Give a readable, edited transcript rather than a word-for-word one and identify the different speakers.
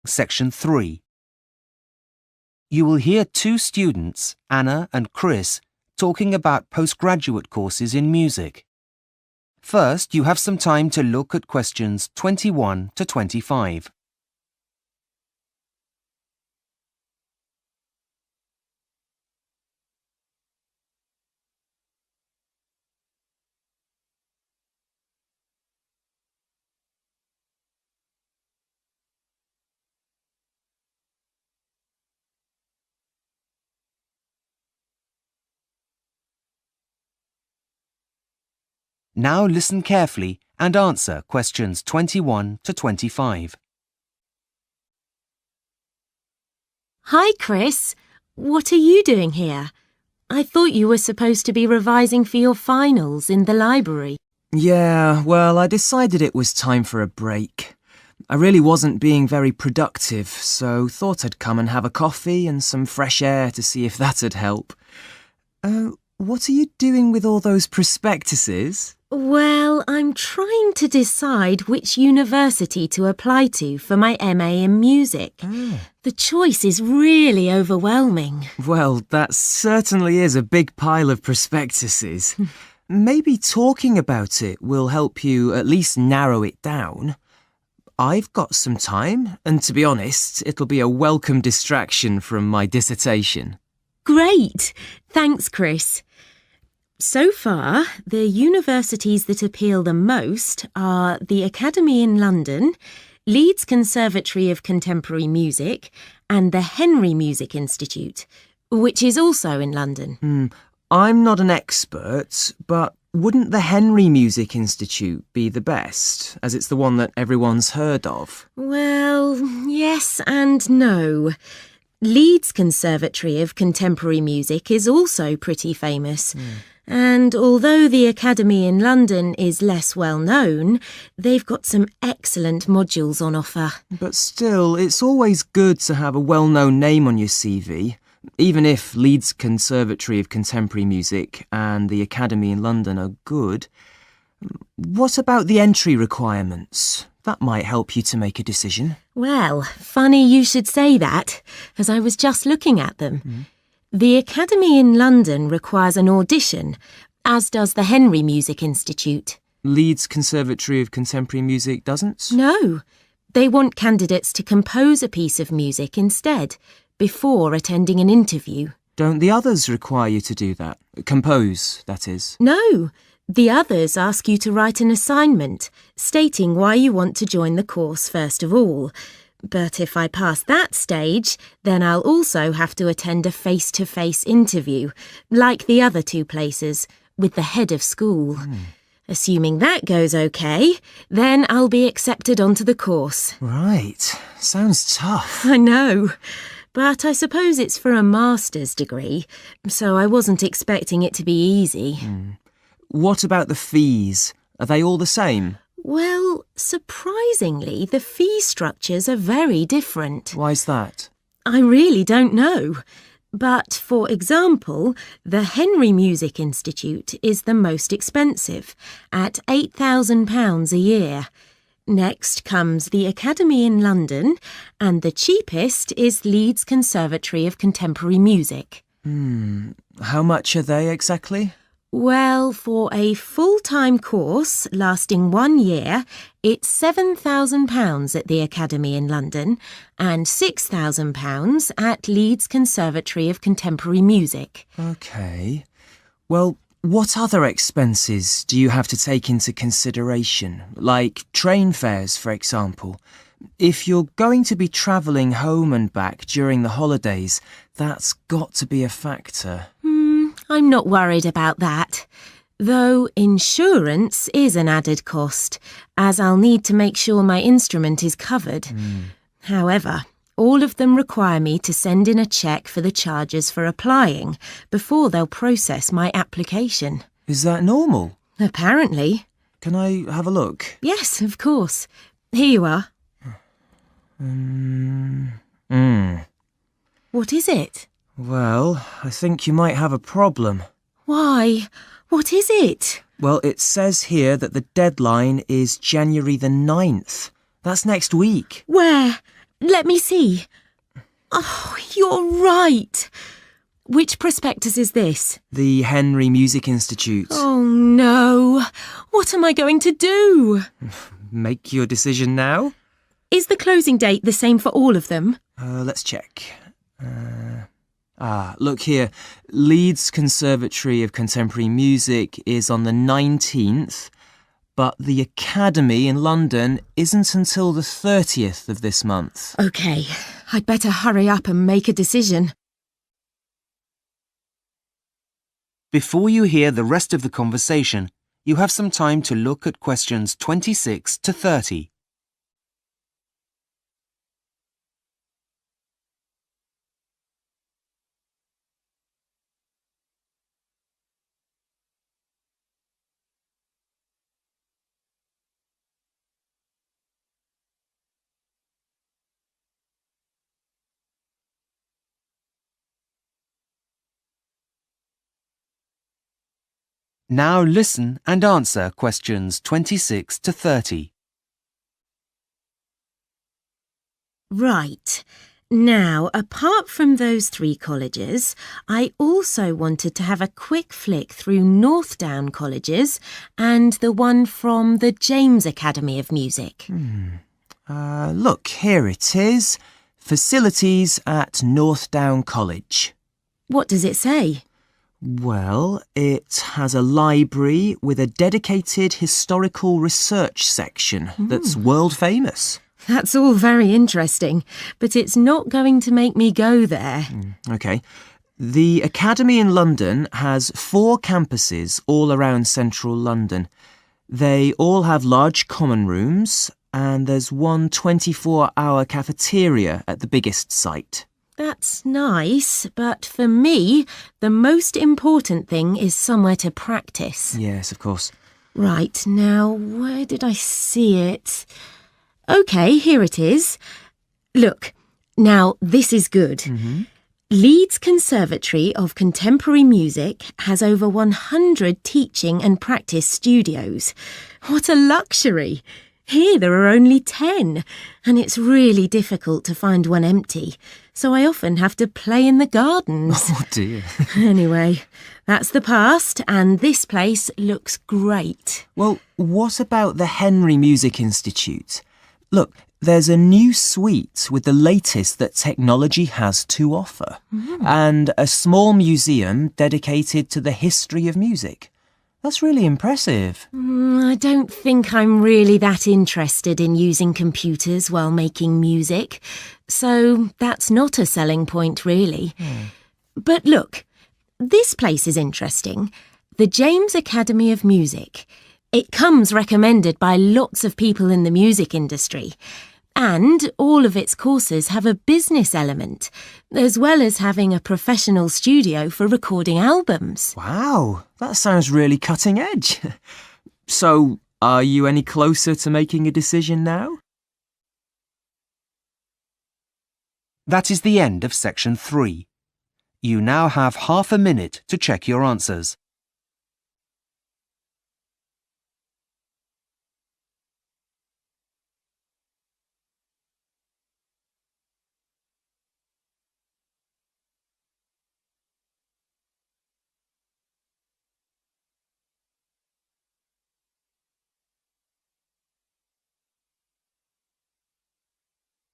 Speaker 1: Section 3. You will hear two students, Anna and Chris, talking about postgraduate courses in music. First, you have some time to look at questions 21 to 25. Now listen carefully and answer questions 21 to 25.
Speaker 2: Hi, Chris. What are you doing here? I thought you were supposed to be revising for your finals in the library.
Speaker 3: Yeah, well, I decided it was time for a break. I really wasn't being very productive, so thought I'd come and have a coffee and some fresh air to see if that'd help. What are you doing with all those prospectuses?
Speaker 2: Well, I'm trying to decide which university to apply to for my MA in music. The choice is really overwhelming.
Speaker 3: Well, that certainly is a big pile of prospectuses. Maybe talking about it will help you at least narrow it down. I've got some time, and to be honest, it'll be a welcome distraction from my dissertation.
Speaker 2: Great! Thanks, Chris. So far, the universities that appeal the most are the Academy in London, Leeds Conservatory of Contemporary Music, and the Henry Music Institute, which is also in London.
Speaker 3: I'm not an expert, but wouldn't the Henry Music Institute be the best, as it's the one that everyone's heard of?
Speaker 2: Well, yes and no. Leeds Conservatory of Contemporary Music is also pretty famous. And although the Academy in London is less well known, they've got some excellent modules on offer.
Speaker 3: But still, it's always good to have a well-known name on your CV, even if Leeds Conservatory of Contemporary Music and the Academy in London are good. What about the entry requirements? That might help you to make a decision.
Speaker 2: Well, funny you should say that, as I was just looking at them. The Academy in London requires an audition, as does the Henry Music Institute.
Speaker 3: Leeds Conservatory of Contemporary Music doesn't?
Speaker 2: No, they want candidates to compose a piece of music instead, before attending an interview.
Speaker 3: Don't the others require you to do that? Compose, that is.
Speaker 2: No, the others ask you to write an assignment, stating why you want to join the course first of all. But if I pass that stage, then I'll also have to attend a face-to-face interview, like the other two places, with the head of school. Assuming that goes okay, then I'll be accepted onto the course.
Speaker 3: Right. Sounds tough.
Speaker 2: I know, but I suppose it's for a master's degree, so I wasn't expecting it to be easy.
Speaker 3: What about the fees? Are they all the same?
Speaker 2: Well, surprisingly, the fee structures are very different.
Speaker 3: Why's that?
Speaker 2: I really don't know. But, for example, the Henry Music Institute is the most expensive, at £8,000 a year. Next comes the Academy in London, and the cheapest is Leeds Conservatory of Contemporary Music.
Speaker 3: How much are they exactly?
Speaker 2: Well, for a full-time course lasting 1 year, it's £7,000 at the Academy in London and £6,000 at Leeds Conservatory of Contemporary Music.
Speaker 3: OK. Well, what other expenses do you have to take into consideration, like train fares, for example? If you're going to be travelling home and back during the holidays, that's got to be a factor.
Speaker 2: I'm not worried about that. Though insurance is an added cost, as I'll need to make sure my instrument is covered. However, all of them require me to send in a cheque for the charges for applying before they'll process my application.
Speaker 3: Is that normal?
Speaker 2: Apparently.
Speaker 3: Can I have a look?
Speaker 2: Yes, of course. Here you are. What is it?
Speaker 3: Well, I think you might have a problem.
Speaker 2: Why? What is it?
Speaker 3: Well, it says here that the deadline is January the 9th. That's next week.
Speaker 2: Where? let me see. Oh, you're right. Which prospectus is this?
Speaker 3: The Henry Music Institute.
Speaker 2: Oh, no. What am I going to do?
Speaker 3: Make your decision now?
Speaker 2: Is the closing date the same for all of them?
Speaker 3: Let's check. Look here. Leeds Conservatory of Contemporary Music is on the 19th, but the Academy in London isn't until the 30th of this month.
Speaker 2: OK, I'd better hurry up and make a decision.
Speaker 1: Before you hear the rest of the conversation, you have some time to look at questions 26 to 30. Now listen and answer questions 26 to 30.
Speaker 2: Right. Now, apart from those 3 colleges, I also wanted to have a quick flick through Northdown colleges and the one from the James Academy of Music.
Speaker 3: Look, here it is. Facilities at Northdown College.
Speaker 2: What does it say?
Speaker 3: Well, it has a library with a dedicated historical research section that's world famous.
Speaker 2: That's all very interesting, but it's not going to make me go there.
Speaker 3: OK. The Academy in London has 4 campuses all around central London. They all have large common rooms, and there's one 24-hour cafeteria at the biggest site.
Speaker 2: That's nice, but for me, the most important thing is somewhere to practice.
Speaker 3: Yes, of course.
Speaker 2: Right, now, where did I see it? OK, here it is. Look, now this is good. Leeds Conservatory of Contemporary Music has over 100 teaching and practice studios. What a luxury! Here there are only 10, and it's really difficult to find one empty, so I often have to play in the gardens.
Speaker 3: Oh dear.
Speaker 2: Anyway, that's the past, and this place looks great.
Speaker 3: Well, what about the Henry Music Institute? Look, there's a new suite with the latest that technology has to offer, and a small museum dedicated to the history of music. That's really impressive.
Speaker 2: I don't think I'm really that interested in using computers while making music, so that's not a selling point, really. But look, this place is interesting. The James Academy of Music. It comes recommended by lots of people in the music industry. And all of its courses have a business element, as well as having a professional studio for recording albums.
Speaker 3: Wow, that sounds really cutting edge. So, are you any closer to making a decision now?
Speaker 1: That is the end of section 3. You now have half a minute to check your answers.